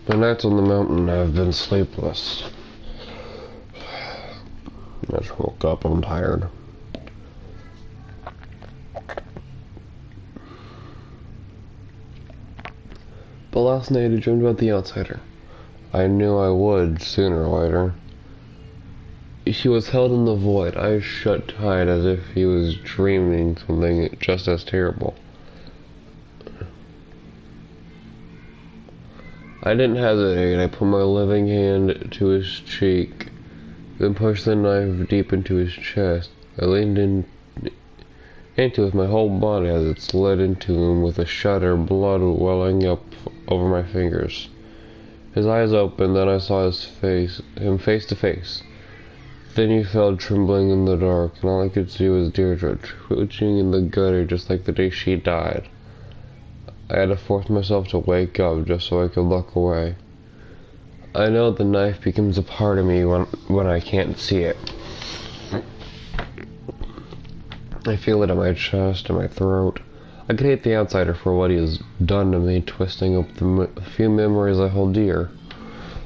The nights on the mountain have been sleepless. I just woke up, I'm tired. But last night I dreamed about the outsider. I knew I would, sooner or later. He was held in the void, eyes shut tight as if he was dreaming something just as terrible. I didn't hesitate. I put my living hand to his cheek, then pushed the knife deep into his chest. I leaned into it with my whole body as it slid into him with a shudder, blood welling up over my fingers. His eyes opened, then I saw him face to face. Then he fell trembling in the dark, and all I could see was Deirdre, twitching in the gutter just like the day she died. I had to force myself to wake up just so I could look away. I know the knife becomes a part of me when I can't see it. I feel it in my chest and my throat. I could hate the outsider for what he has done to me, twisting up the few memories I hold dear,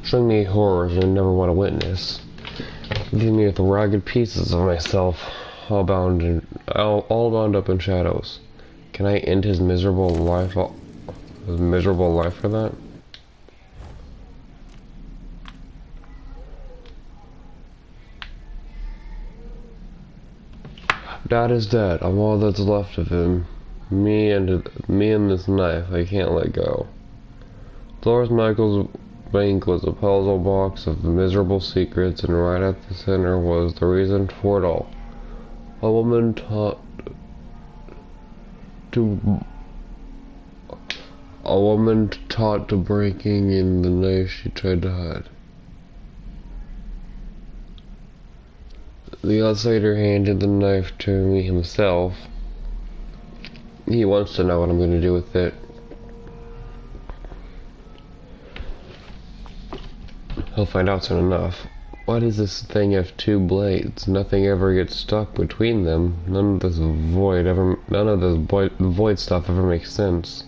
showing me horrors I never want to witness, leaving me with ragged pieces of myself, all bound up in shadows. Can I end his miserable life for that? Dad is dead. I'm all that's left of him. Me and this knife. I can't let go. Dolores Michaels' bank was a puzzle box of miserable secrets, and right at the center was the reason for it all. A woman taught to breaking in the knife she tried to hide. The outsider handed the knife to me himself. He wants to know what I'm going to do with it. He'll find out soon enough. Why does this thing have two blades? Nothing ever gets stuck between them. None of this void stuff ever makes sense.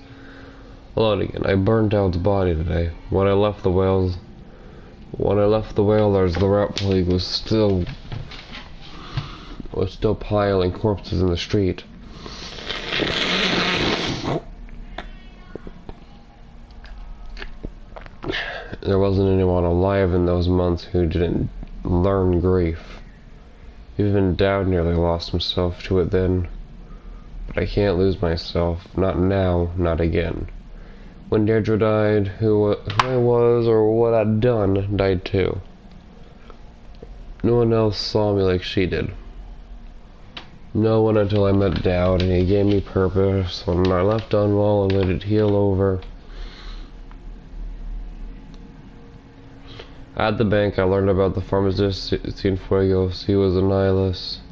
Alone again. I burned Dowd's body today. When I left the Whalers, the rat plague was still piling corpses in the street. There wasn't anyone alive in those months who didn't learn grief. Even Dowd nearly lost himself to it then. But I can't lose myself. Not now, not again. When Deirdre died, who I was or what I'd done died too. No one else saw me like she did. No one until I met Dowd, and he gave me purpose. When I left Dunwall and let it heal over. At the bank, I learned about the pharmacist Cienfuegos. He was a nihilist.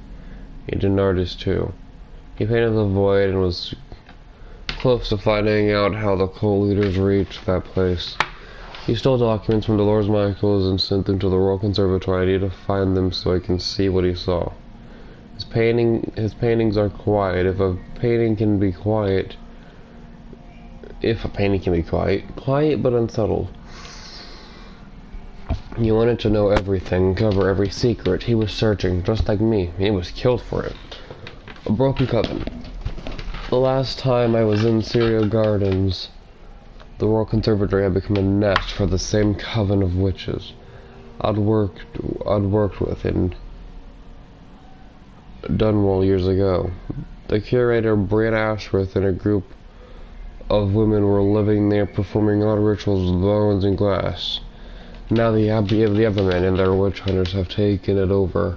He'd an artist too. He painted the void and was close to finding out how the cult leaders reached that place. He stole documents from Dolores Michaels and sent them to the Royal Conservatory. I need to find them so I can see what he saw. His paintings are quiet. If a painting can be quiet, quiet but unsettled. He wanted to know everything, cover every secret. He was searching, just like me. He was killed for it. A broken coven. The last time I was in Syria Gardens, the Royal Conservatory had become a nest for the same coven of witches I'd worked with in Dunwall years ago. The curator, Brianna Ashworth, and a group of women were living there performing odd rituals with bones and glass. Now the other men and their witch hunters have taken it over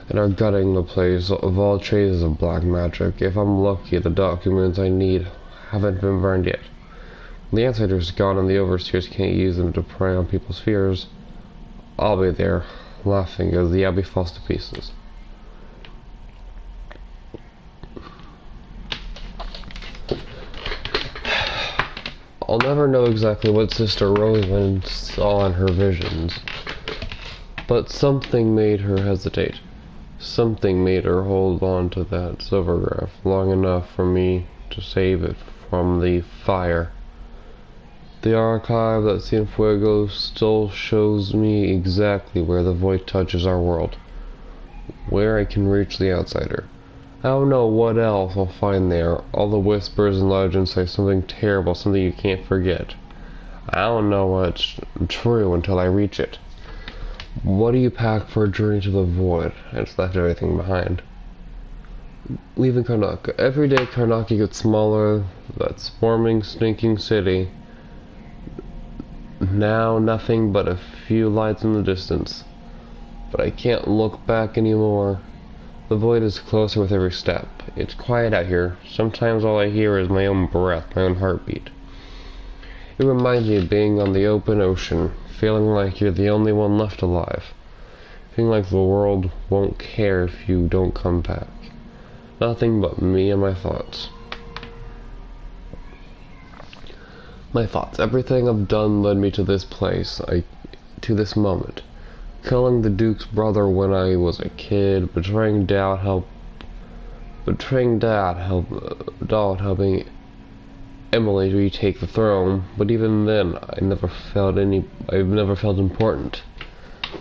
and are gutting the place of all traces of black magic. If I'm lucky, the documents I need haven't been burned yet. When the outsider's gone and the overseers can't use them to prey on people's fears, I'll be there, laughing as the abbey falls to pieces. I'll never know exactly what Sister Rosalind saw in her visions, but something made her hesitate. Something made her hold on to that silvergraph long enough for me to save it from the fire. The archive that Cienfuegos still shows me exactly where the void touches our world, where I can reach the outsider. I don't know what else I'll find there. All the whispers and legends say something terrible, something you can't forget. I don't know what's true until I reach it. What do you pack for a journey to the void? I just left everything behind. Leaving Karnaca. Every day Karnaca gets smaller. That swarming, stinking city. Now nothing but a few lights in the distance. But I can't look back anymore. The void is closer with every step. It's quiet out here. Sometimes all I hear is my own breath, my own heartbeat. It reminds me of being on the open ocean, feeling like you're the only one left alive. Feeling like the world won't care if you don't come back. Nothing but me and my thoughts. My thoughts. Everything I've done led me to this place, to this moment. Killing the Duke's brother when I was a kid, betraying Dad, helping Emily retake the throne, but even then, I've never felt important.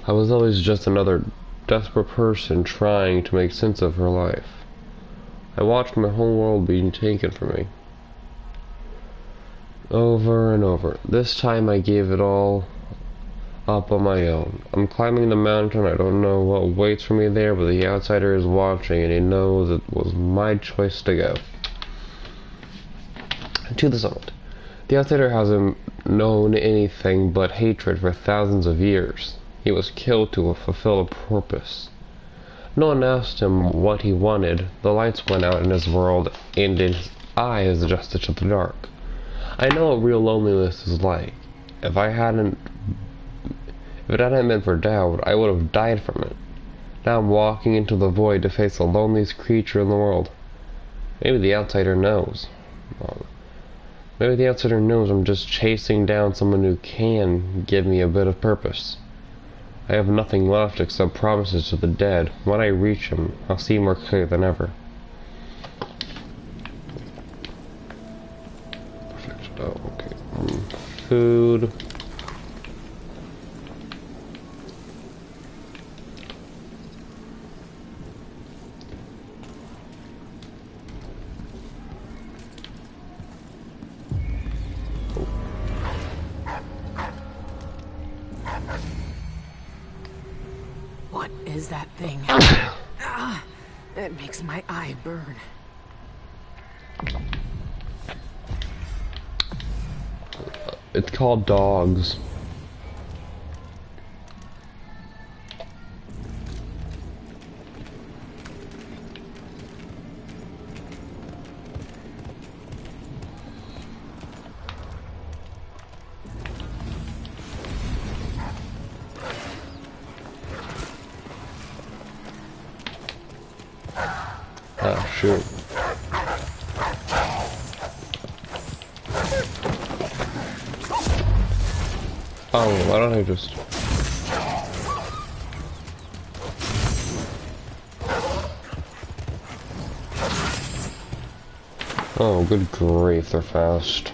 I was always just another desperate person trying to make sense of her life. I watched my whole world being taken from me. Over and over. This time I gave it all up on my own. I'm climbing the mountain. I don't know what waits for me there, but the outsider is watching, and he knows it was my choice to go. To the summit. The outsider hasn't known anything but hatred for thousands of years. He was killed to fulfill a purpose. No one asked him what he wanted. The lights went out in his world, and his eyes adjusted to the dark. I know what real loneliness is like. If it hadn't been for doubt, I would have died from it. Now I'm walking into the void to face the loneliest creature in the world. Maybe the outsider knows. Maybe the outsider knows I'm just chasing down someone who can give me a bit of purpose. I have nothing left except promises to the dead. When I reach him, I'll see more clear than ever. Perfect. Oh, okay. Food. What is that thing? It makes my eye burn. It's called dogs. Ah, shoot. Oh, why don't I just... Oh, good grief, they're fast.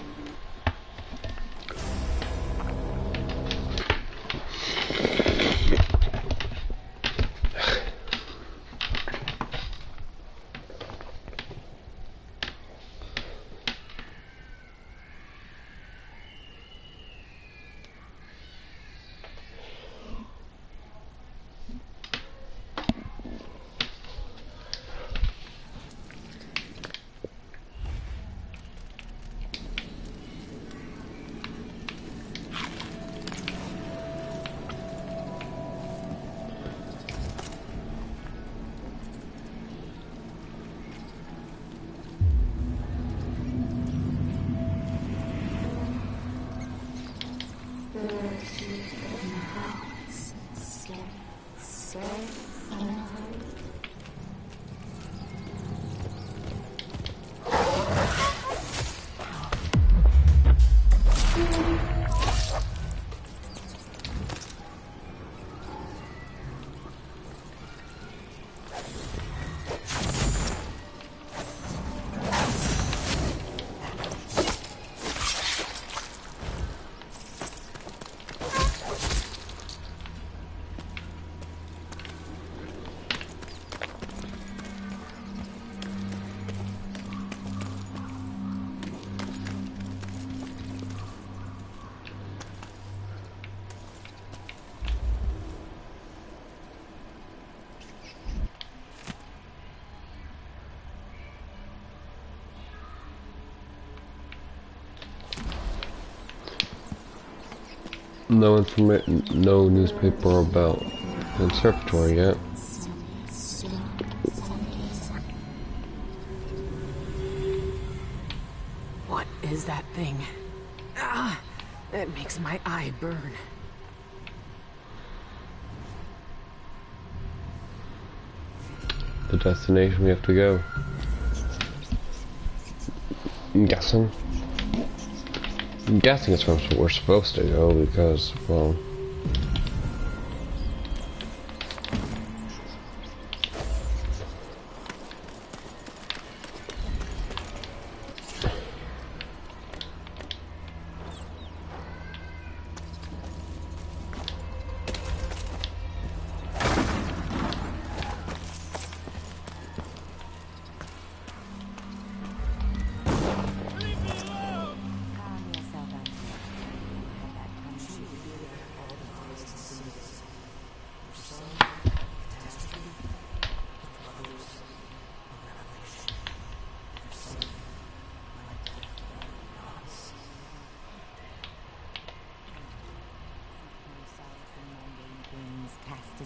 no newspaper about the conservatory yet. What is that thing? Ah, it makes my eye burn. The destination we have to go. I'm guessing it's where we're supposed to go because, well,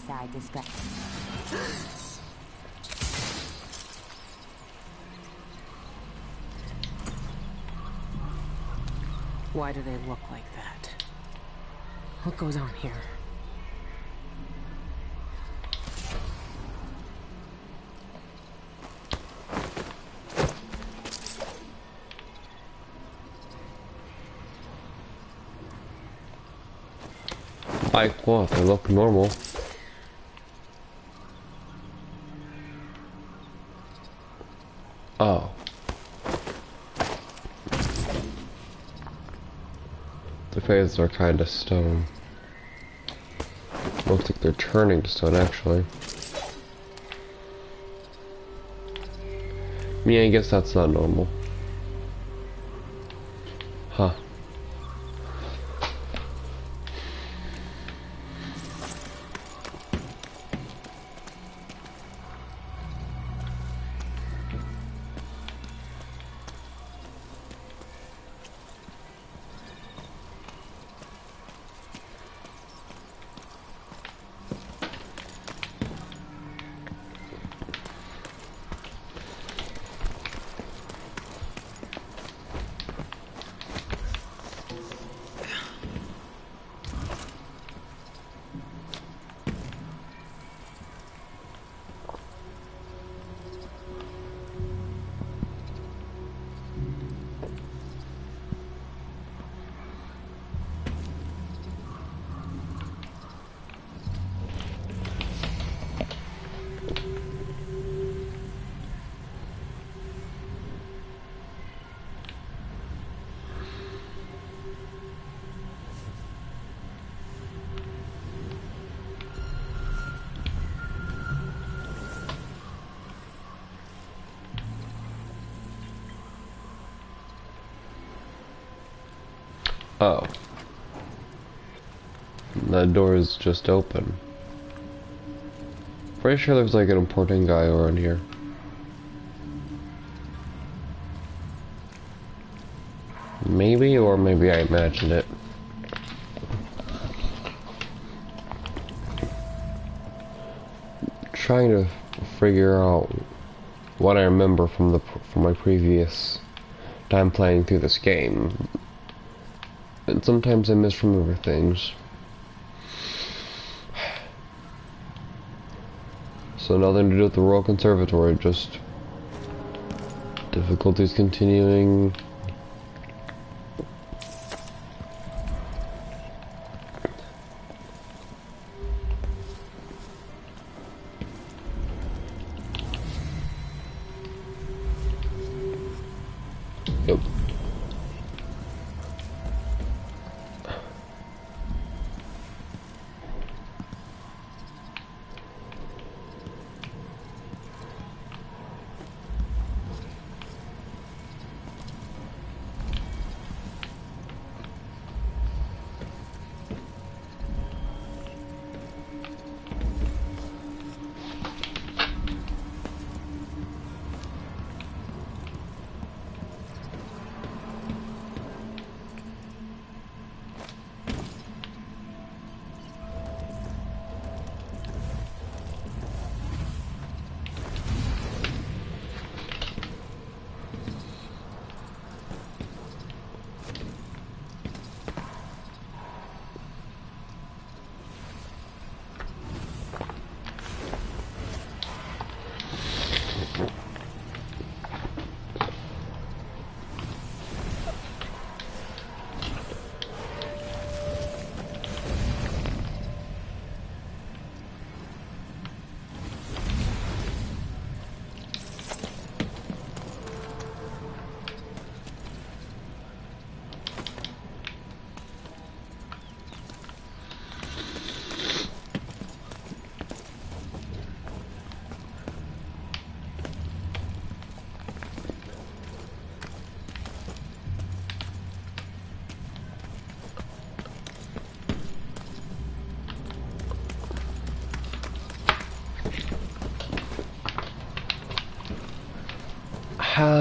Aside distraction. Why do they look like that? What goes on here? like what? They look normal. Oh. The faces are kind of stone. Looks like they're turning to stone, actually. I guess that's not normal. Huh. Oh. That door is just open. Pretty sure there's like an important guy around here. Maybe, or maybe I imagined it. Trying to figure out what I remember from my previous time playing through this game. And sometimes I misremember things. So nothing to do with the Royal Conservatory, just difficulties continuing. Yep.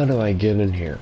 How do I get in here?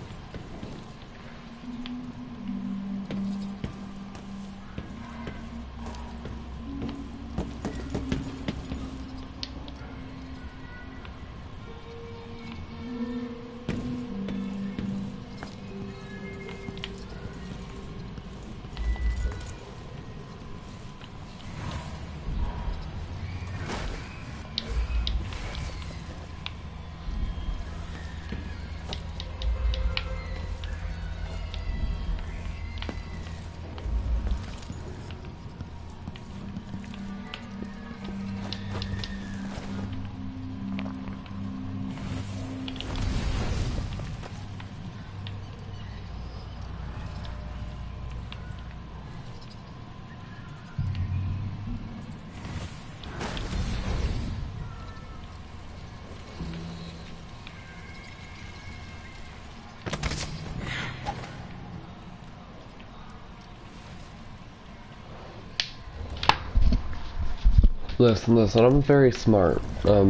Listen, I'm very smart. I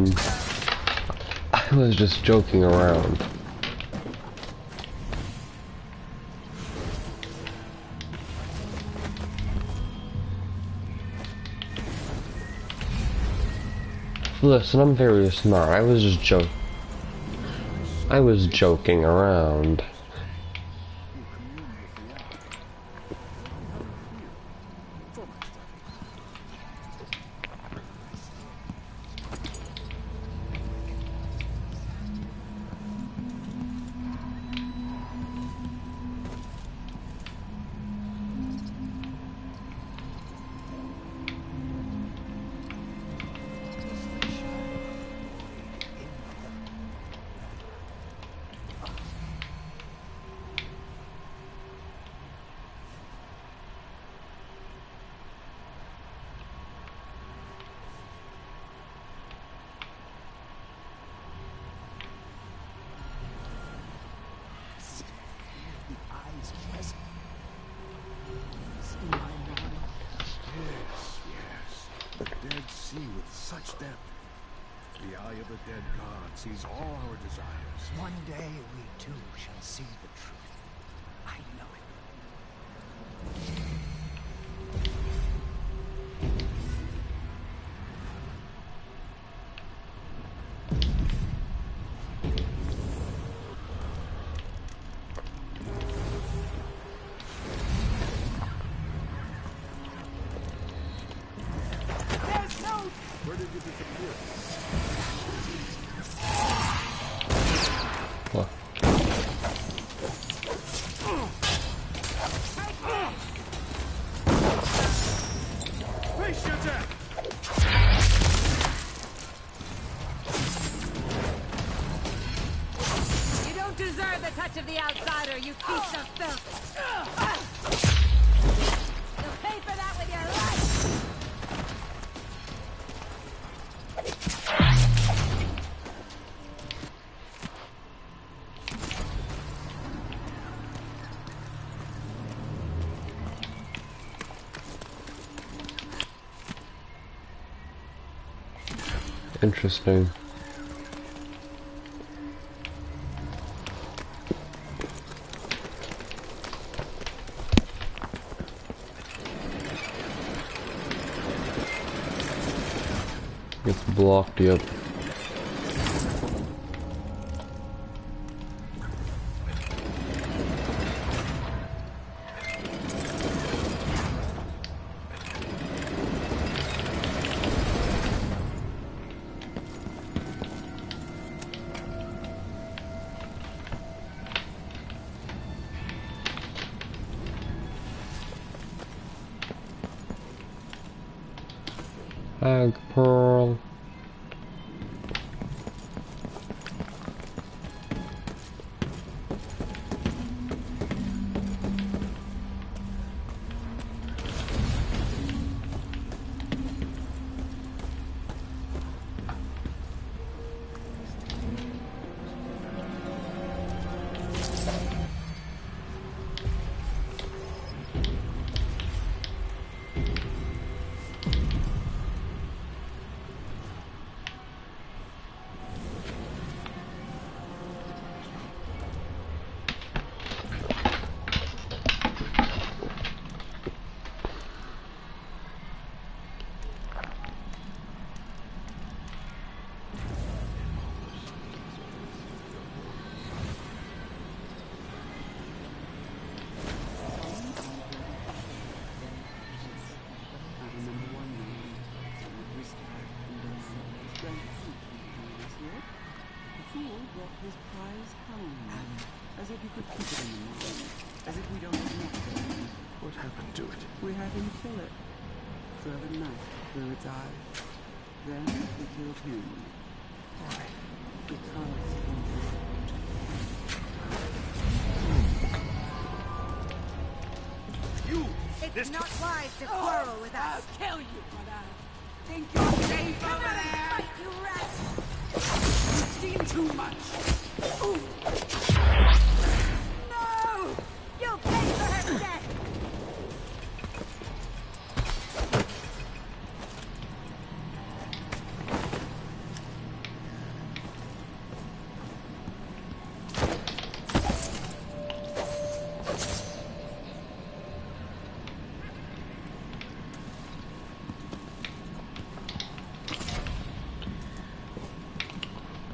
was just joking around. Listen, I'm very smart. I was joking around. The eye of the dead god sees all our desires. One day we too shall see the truth. I know it. Where did you disappear? What? Face your death! You don't deserve the touch of the outsider, you piece of filth! You'll pay for that with your life! Interesting. It's blocked, yep. Hag Pearl. if you could keep it in the mind, as if we don't have enough of it. What happened to it? We had him kill it. Drove a knife through its eye. Then we killed him. Why? Because You! It's not wise to quarrel with us. I'll kill you, but I think you're safe Come over out and there. fight, you rat! You've seen too much. Ooh. No! You'll pay for her death!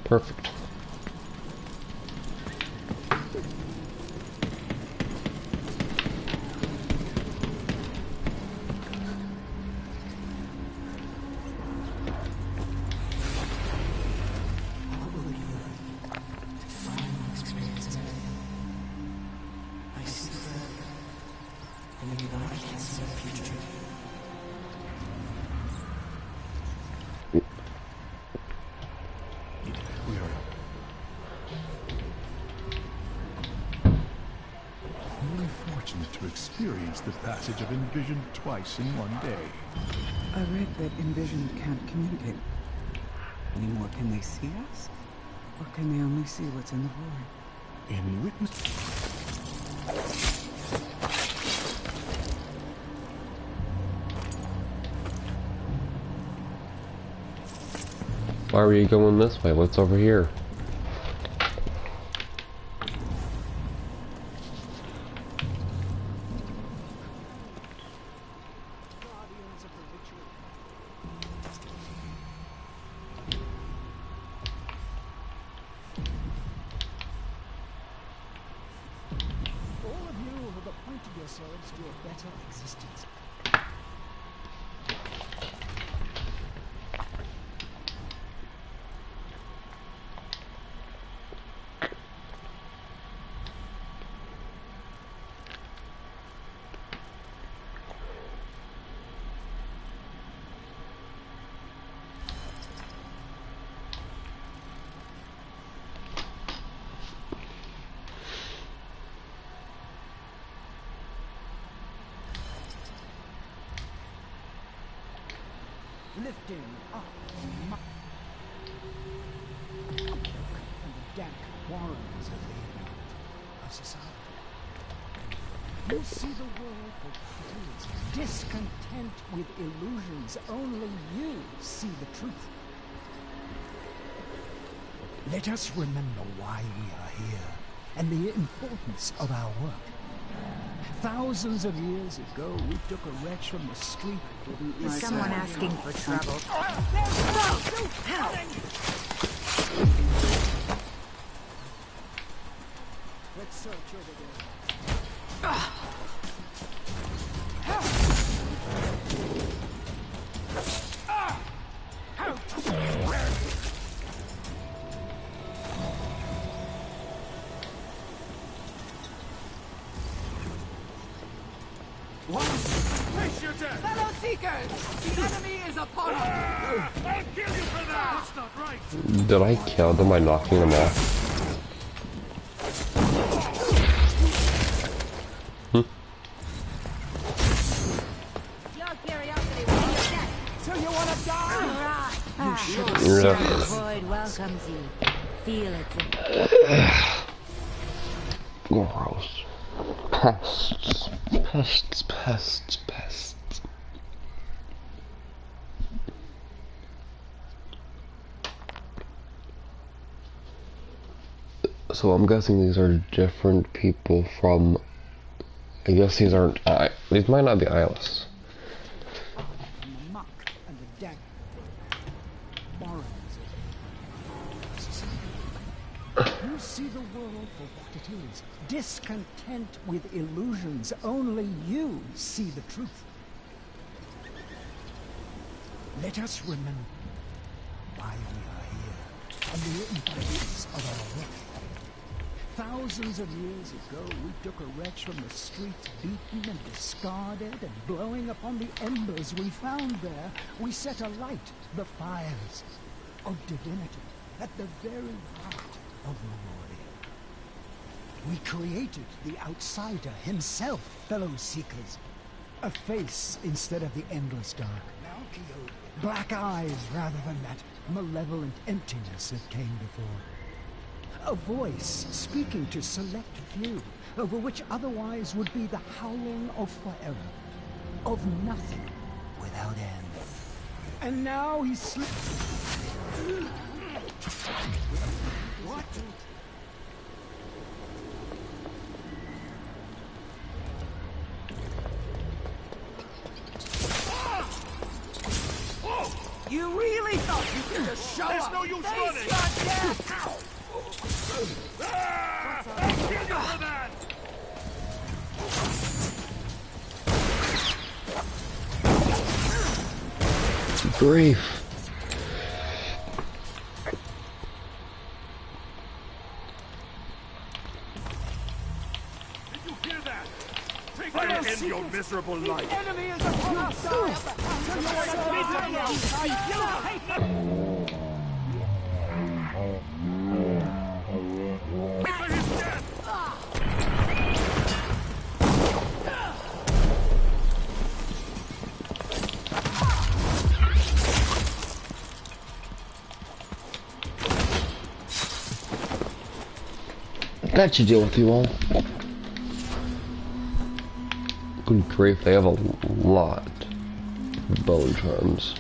Perfect. What will you learn to finally experience it? I see forever, and you I can see the future. We are really fortunate to experience the passage of Envision twice in one day. I read that Envision can't communicate. Anymore, can they see us? Or can they only see what's in the void? In witness... Why are you going this way? What's over here? All of you have appointed yourselves to a better existence. Lifting up and the dank warrens of society. You see the world for what it is, discontent with illusions. Only you see the truth. Let us remember why we are here and the importance of our work. Thousands of years ago, we took a wretch from the street. Is someone asking for trouble? Let's search over there. Face your death! Fellow Seekers! The enemy is upon us! I'll kill you for that! That's not right! Did I kill them by knocking them off? Your curiosity will be your death! So you want to die? The void welcomes you. Feel it. Gross. Pests. Pests, pests, pests. So I'm guessing these are different people from... I guess these aren't... these might not be eyeless. And the muck and the dank warrens of society. You see the world for what it is. Discontent with illusions. Only you see the truth. Let us remember why we are here and the importance of our work. Thousands of years ago, we took a wretch from the streets, beaten and discarded, and blowing upon the embers we found there, we set alight the fires of divinity at the very heart of Memoria. We created the outsider himself, fellow seekers. A face instead of the endless dark. Black eyes rather than that malevolent emptiness that came before. A voice speaking to select few, over which otherwise would be the howling of forever, of nothing without end. And now he What? You really thought you could just show There's up? no use Face running. your death! I'll kill you for that! Grief. Did you hear that? Take that and end your miserable life. Enemy is upon our side! Wait for his death! That should deal with you all. Good grief, they have a lot of bone charms.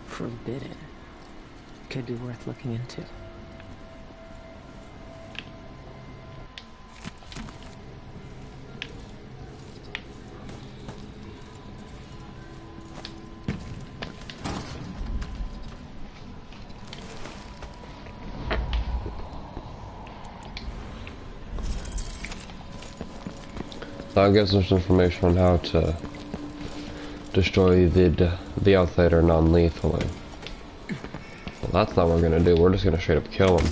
Forbidden. Could be worth looking into. That gives us information on how to destroy the outsider non-lethally. Well, that's not what we're gonna do. We're just gonna straight up kill him.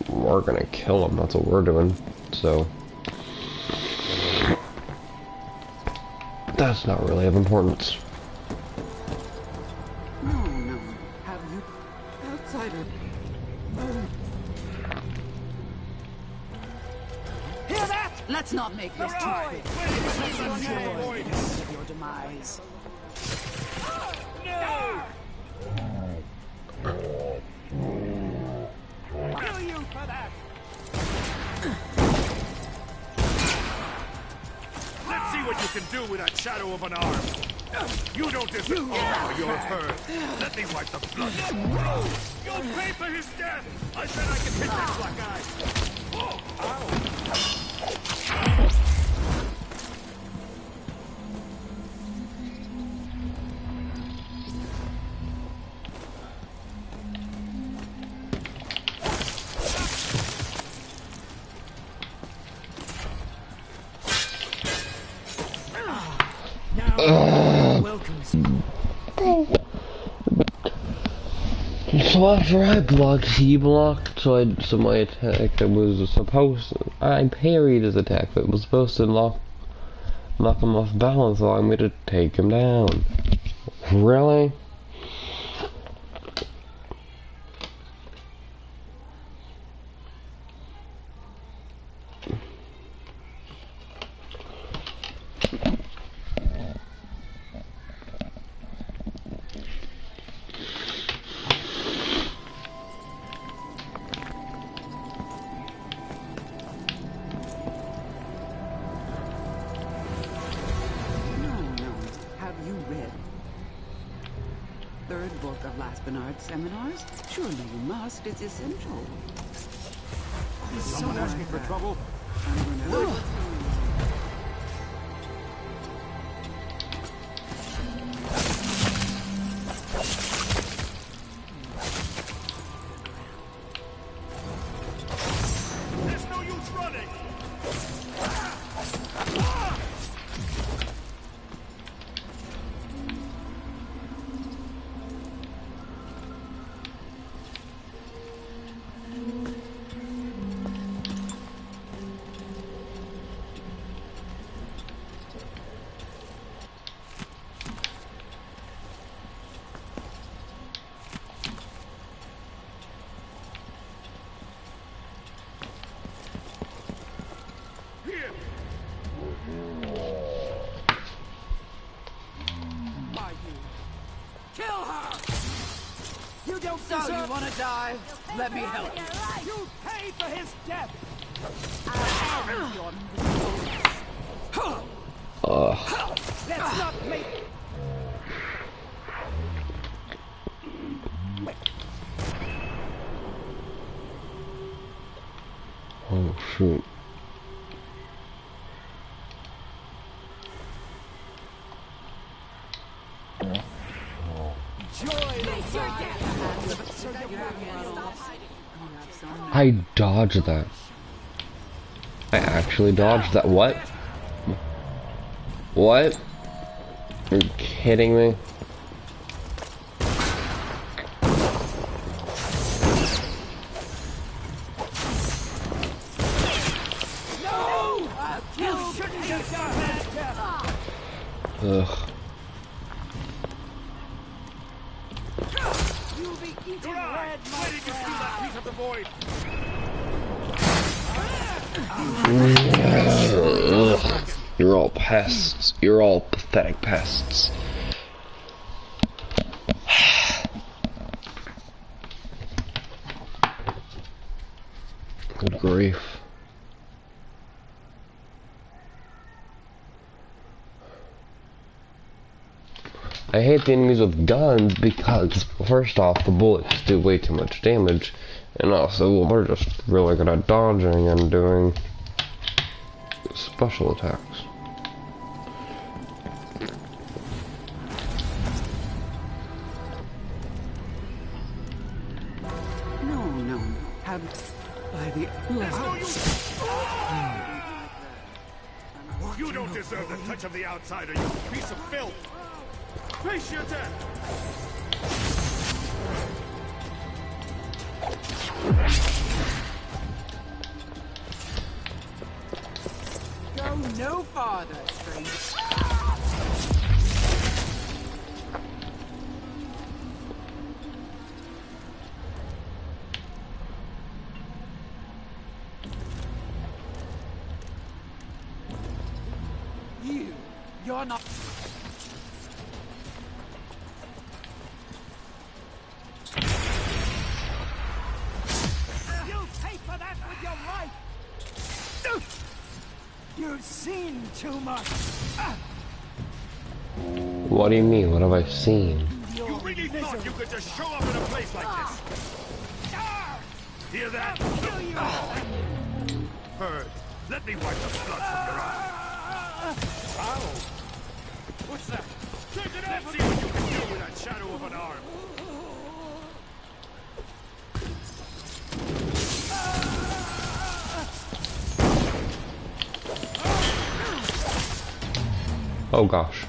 We're gonna kill him. That's what we're doing. So that's not really of importance. No, no. Have you? Outsider. Hear that? Let's not make this too quick. Let's enjoy your demise. Kill you for that. Let's see what you can do with that shadow of an arm. You don't deserve. Oh, you're hurt. Let me wipe the blood. You'll pay for his death. I bet I can hit that black eye. Oh, ow. So after I blocked, he blocked, so my attack that was supposed to, I parried his attack that was supposed to knock him off balance, allowing me to take him down. Really? third book of Last Bernard seminars? Surely you must. It's essential. Is someone asking for trouble? I'm gonna... There's no use running! Here! Are you? Kill her! You don't so you want to die? Let me help you. You pay for his death! Let's not make... Oh shoot. I dodged that. I actually dodged that. What? What? You're kidding me? Ugh. You're right! Why did you steal that piece of the void? Ugh. You're all pests. You're all pathetic pests. Good grief. I hate the enemies with guns because, first off, the bullets do way too much damage, and also they're just really good at dodging and doing special attacks. No. Have... By the... You don't deserve the touch of the outsider, you piece of filth! Face your death! Go no farther, stranger. You're not... You'll pay for that with your life! You've seen too much! What do you mean? What have I seen? You really thought you could just show up in a place like this? Hear that? Heard. Let me wipe the blood from your eyes. Ow! What's that? Take it off! Let's see what you can do with that shadow of an arm. Oh gosh.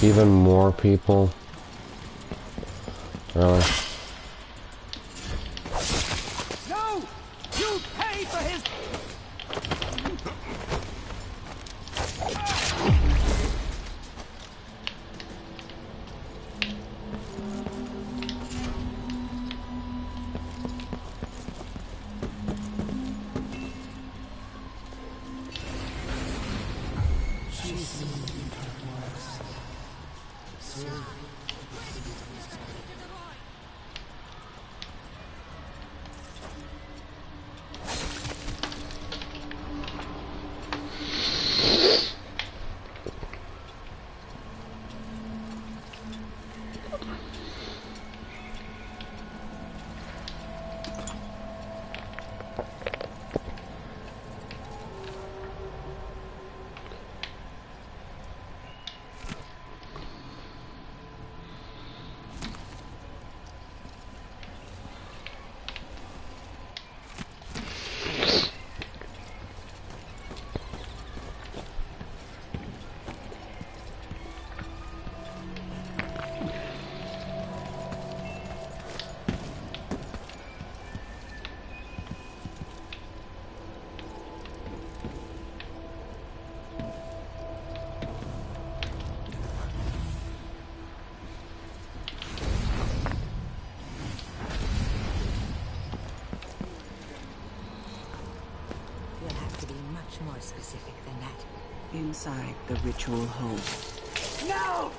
Even more people. Really? No! You pay for his... More specific than that. Inside the ritual home. No!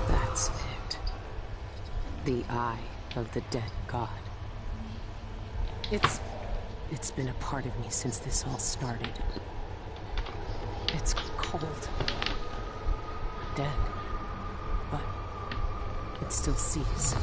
That's it. The eye of the dead god. It's been a part of me since this all started. It's cold. Dead. But it still sees.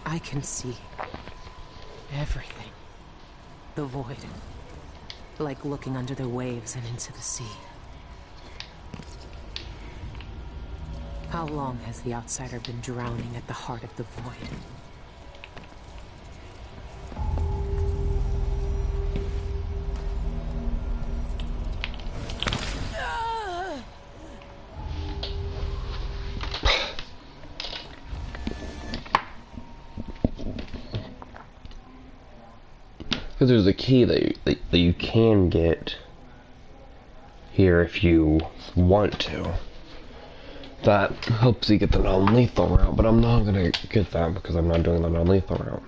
I can see everything. The void. Like looking under the waves and into the sea. How long has the outsider been drowning at the heart of the void? Because there's a key that you can get here if you want to. That helps you get the non-lethal route, but I'm not gonna get that because I'm not doing the non-lethal route.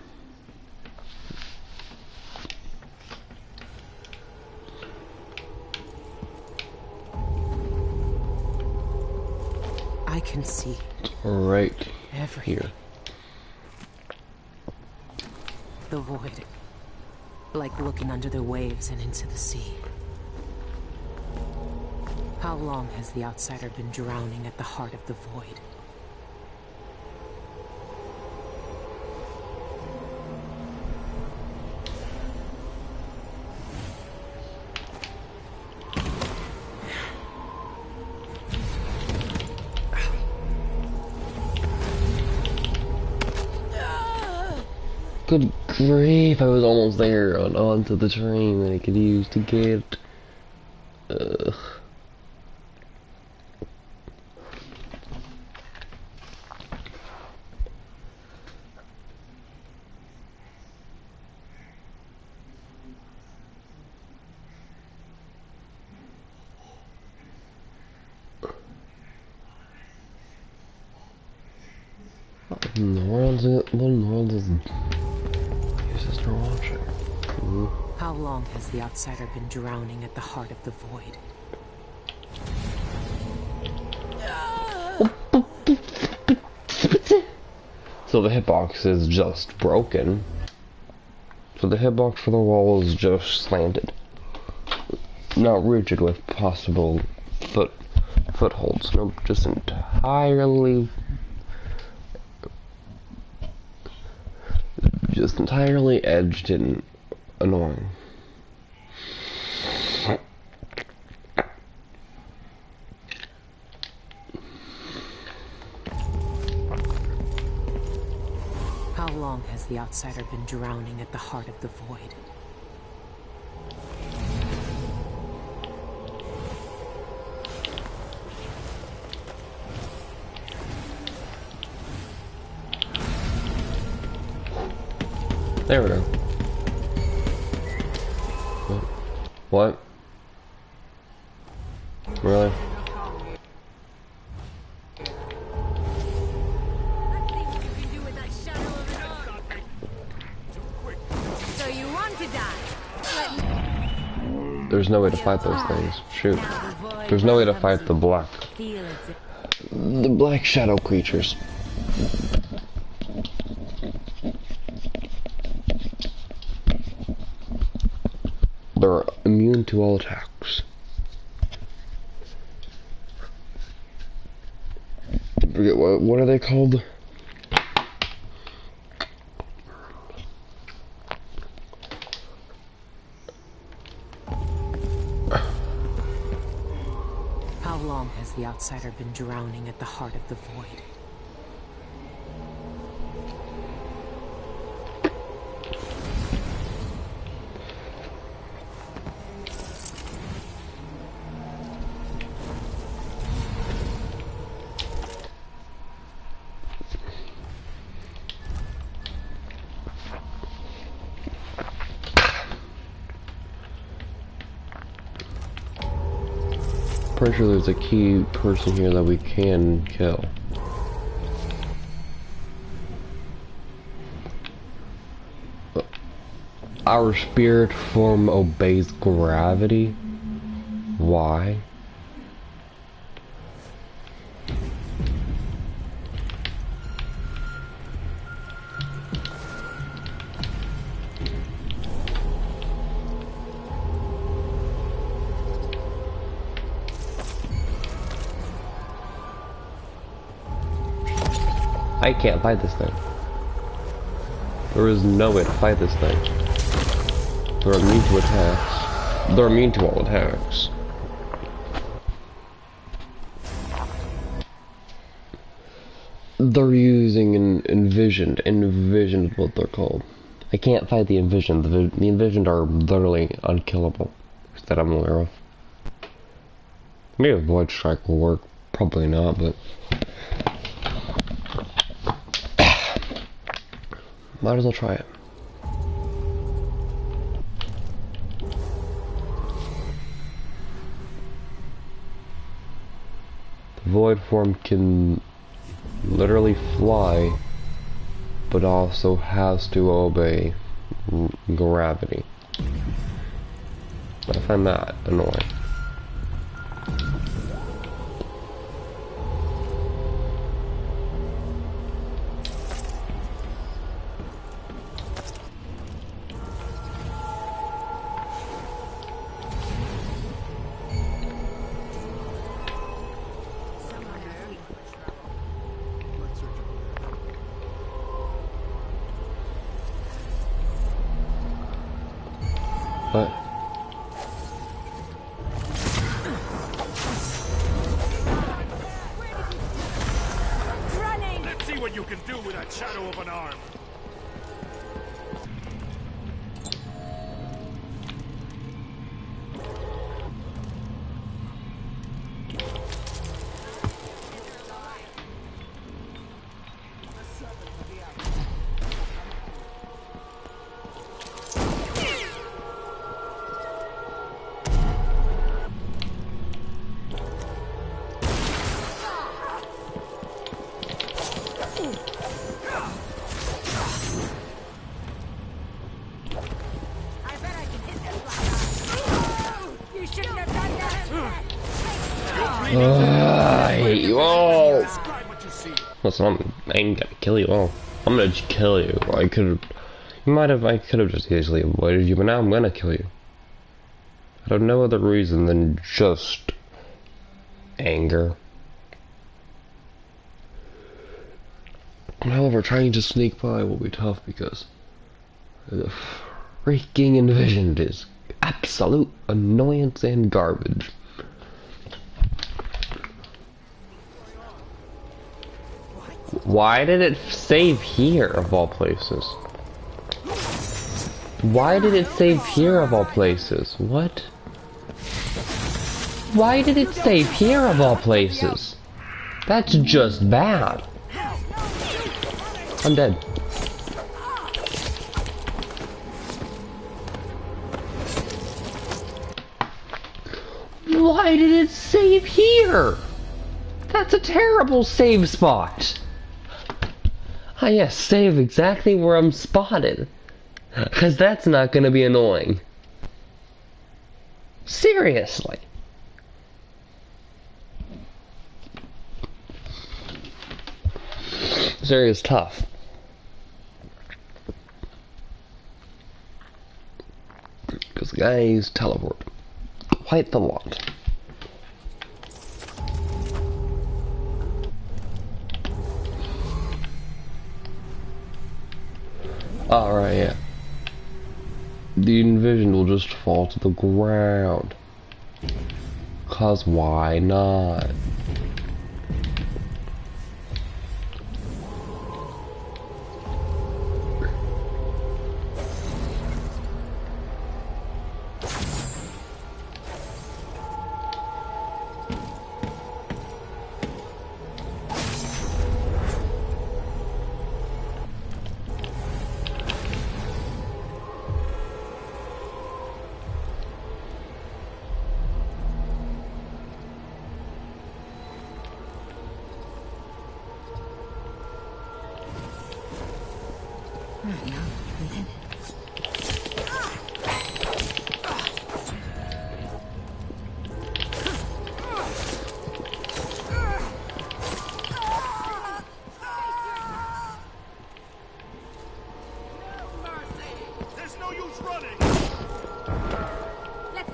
I can see It's right everything. here. The void. Like looking under the waves and into the sea. How long has the outsider been drowning at the heart of the void? Good grief, I was almost there onto the train that I could use to get. Ugh. What in the world is your sister watching? How long has the outsider been drowning at the heart of the void? So the hitbox is just broken. So the hitbox for the wall is just slanted. Not rigid with possible footholds. Nope, just entirely edged and annoying. How long has the outsider been drowning at the heart of the void? There we go. What? Really? Let's see what you can do with that shadow of an arm. So you want to die? There's no way to fight those things. Shoot. There's no way to fight the black shadow creatures. They're immune to all attacks. Forget what are they called? How long has the outsider been drowning at the heart of the void? Pretty sure there's a key person here that we can kill. Our spirit form obeys gravity? Why? I can't fight this thing. There is no way to fight this thing. They're immune to attacks. They're immune to all attacks. They're using an envisioned. Envisioned is what they're called. I can't fight the envisioned. The envisioned are literally unkillable. That I'm aware of. Maybe a void strike will work. Probably not, but might as well try it. The void form can literally fly, but also has to obey gravity. I find that annoying. But Let's see what you can do with that shadow of an arm. I hate you all. Listen, I ain't gonna kill you all. I'm gonna just kill you. I could have just easily avoided you, but now I'm gonna kill you. Out of no other reason than just anger. However, trying to sneak by will be tough because the freaking envisioned is absolute annoyance and garbage. Why did it save here of all places? Why did it save here of all places? What? Why did it save here of all places? That's just bad. I'm dead. Why did it save here? That's a terrible save spot. Ah yes, save exactly where I'm spotted. Cause that's not gonna be annoying. Seriously. This area is tough. Because guys teleport quite a lot. Alright, yeah. The Envision will just fall to the ground. 'Cause why not?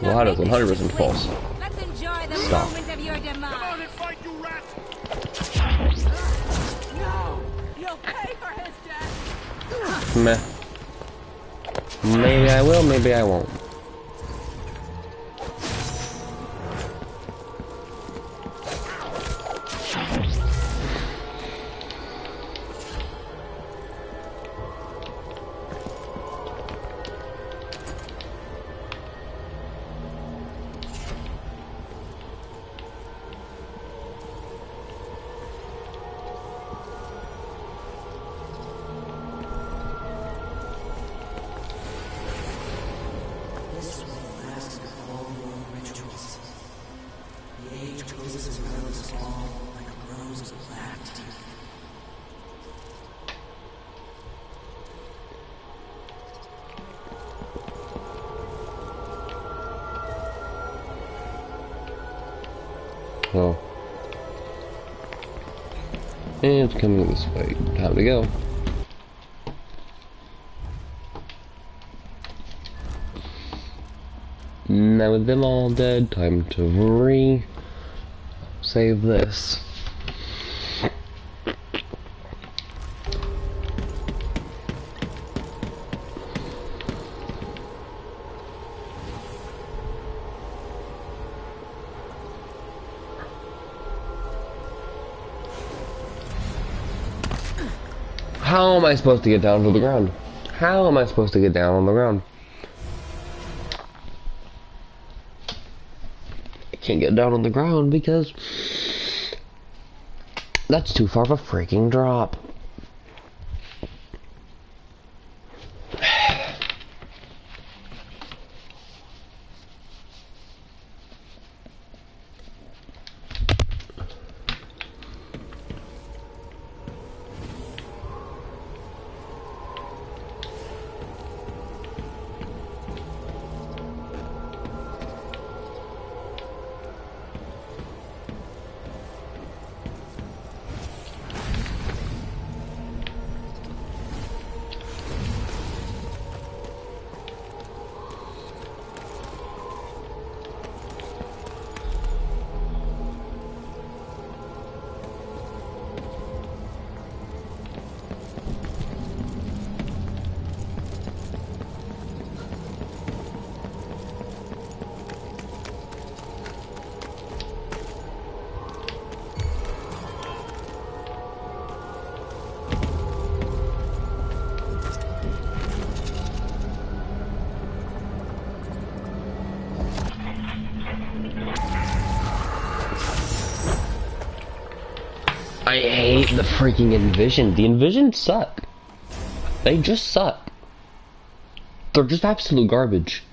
Well, that is 100% false. Let's enjoy the Stop. moment of your demise. Come on and fight, you rat! No! You'll pay for his death! Meh. Maybe I will, maybe I won't. Oh. And it's coming this way. Time to go. Now with them all dead, time to save this. How am I supposed to get down to the ground? How am I supposed to get down on the ground? I can't get down on the ground because that's too far of a freaking drop. I hate the freaking Envision. The Envision suck. They just suck. They're just absolute garbage.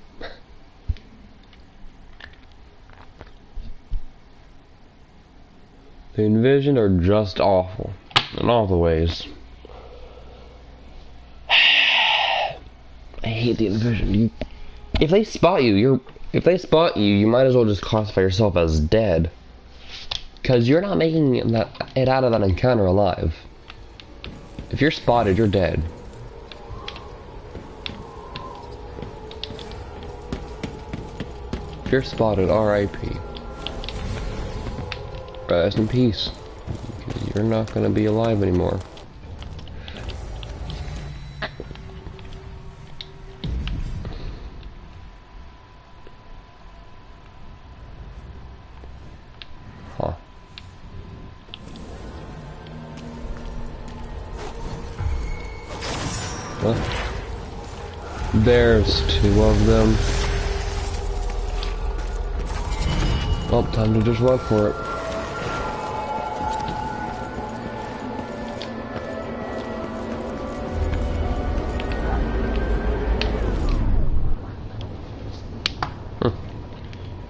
The Envision are just awful in all the ways. I hate the Envision. If they spot you, you might as well just classify yourself as dead. Because you're not making it out of that encounter alive. If you're spotted, you're dead. You're spotted, R.I.P. Rest in peace. Because you're not gonna be alive anymore. Huh. Huh? There's two of them. Well, time to just work for it.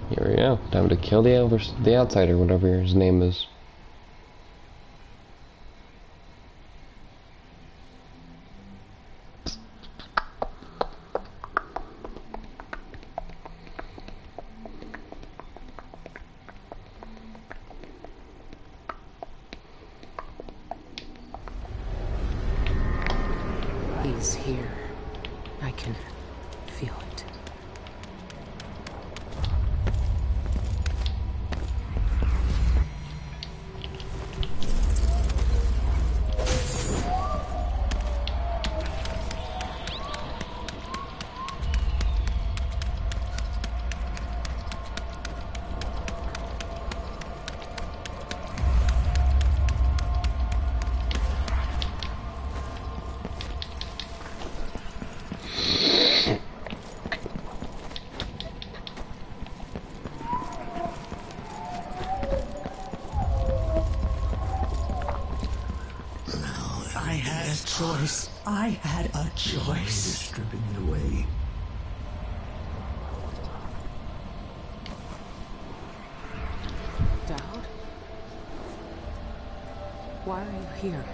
Here we go. Time to kill the outsider, whatever his name is. He's here. I can feel it. I had a choice. Stripping it away. Dowd? Why are you here?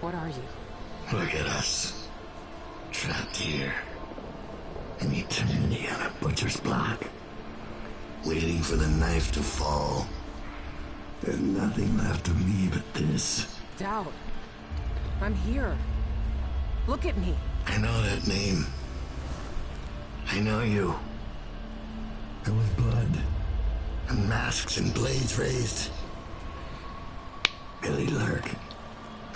What are you? Look at us. Trapped here. An eternity on a butcher's block. Waiting for the knife to fall. There's nothing left of me but this. Dowd, I'm here. Look at me. I know that name. I know you. There was blood. And masks and blades raised. Billy Lurk.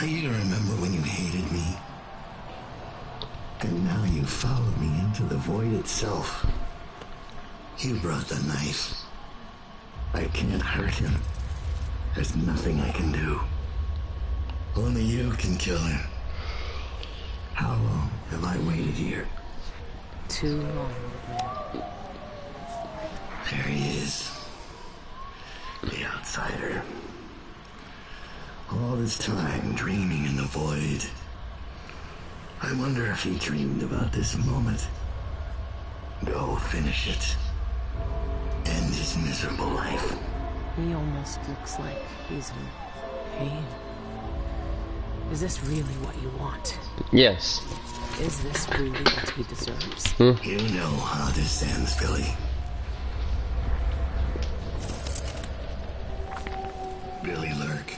You remember when you hated me? And now you followed me into the void itself. You brought the knife. I can't hurt him. There's nothing I can do. Only you can kill him. How long have I waited here? Too long, man. There he is. The outsider. All this time dreaming in the void. I wonder if he dreamed about this moment. Go finish it. End his miserable life. He almost looks like he's in pain. Is this really what you want? Yes. Is this really what he deserves? You know how this ends, Billy. Billy Lurk.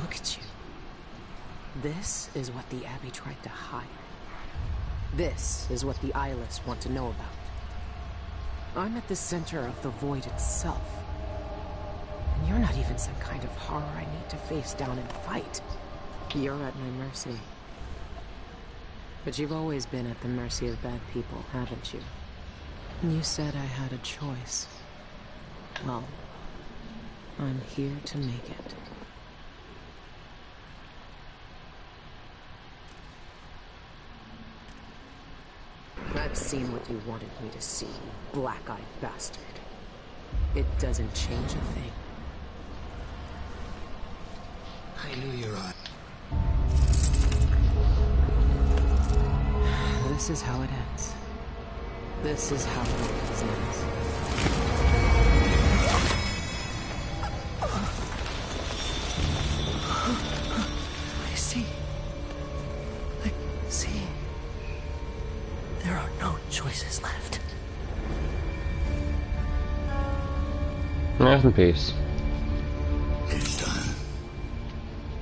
Look at you. This is what the Abbey tried to hide. This is what the eyeless want to know about. I'm at the center of the void itself. And you're not even some kind of horror I need to face down and fight. You're at my mercy. But you've always been at the mercy of bad people, haven't you? You said I had a choice. Well, I'm here to make it. I've seen what you wanted me to see, you black-eyed bastard. It doesn't change a thing. I knew you were on. This is how it ends. This is how it always ends. I see. There are no choices left. Rest in peace. It's done.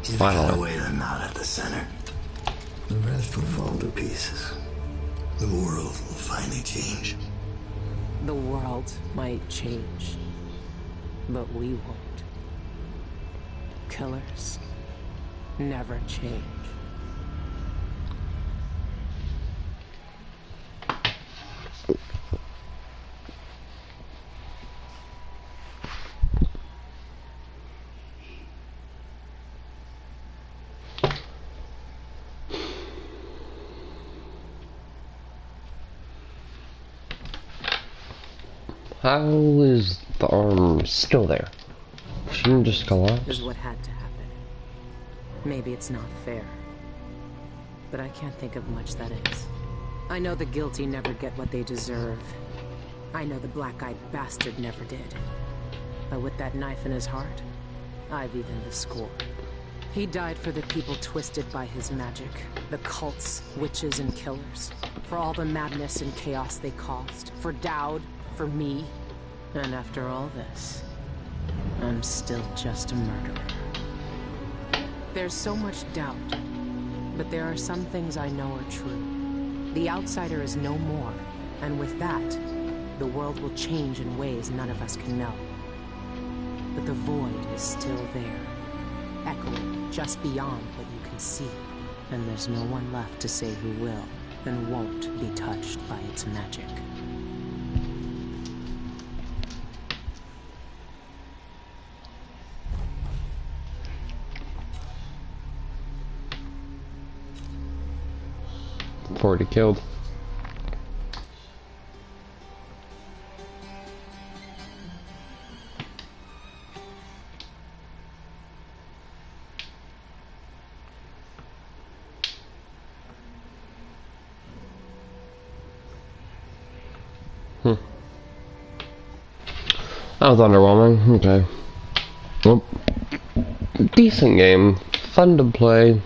You've Finally. cut away the knot at the center. The rest will fall to pieces. the world will finally change. The world might change, but we won't. Killers never change. How is the arm still there? Shouldn't it just collapse? Is what had to happen. Maybe it's not fair, but I can't think of much that is. I know the guilty never get what they deserve. I know the black-eyed bastard never did. But with that knife in his heart, I've evened the score. He died for the people twisted by his magic, the cults, witches, and killers. For all the madness and chaos they caused. For Dowd, for me. And after all this, I'm still just a murderer. There's so much doubt, but there are some things I know are true. The outsider is no more, and with that, the world will change in ways none of us can know. But the void is still there, echoing just beyond what you can see. And there's no one left to say who will and won't be touched by its magic. Already killed. That was underwhelming. Okay. Well, decent game. Fun to play.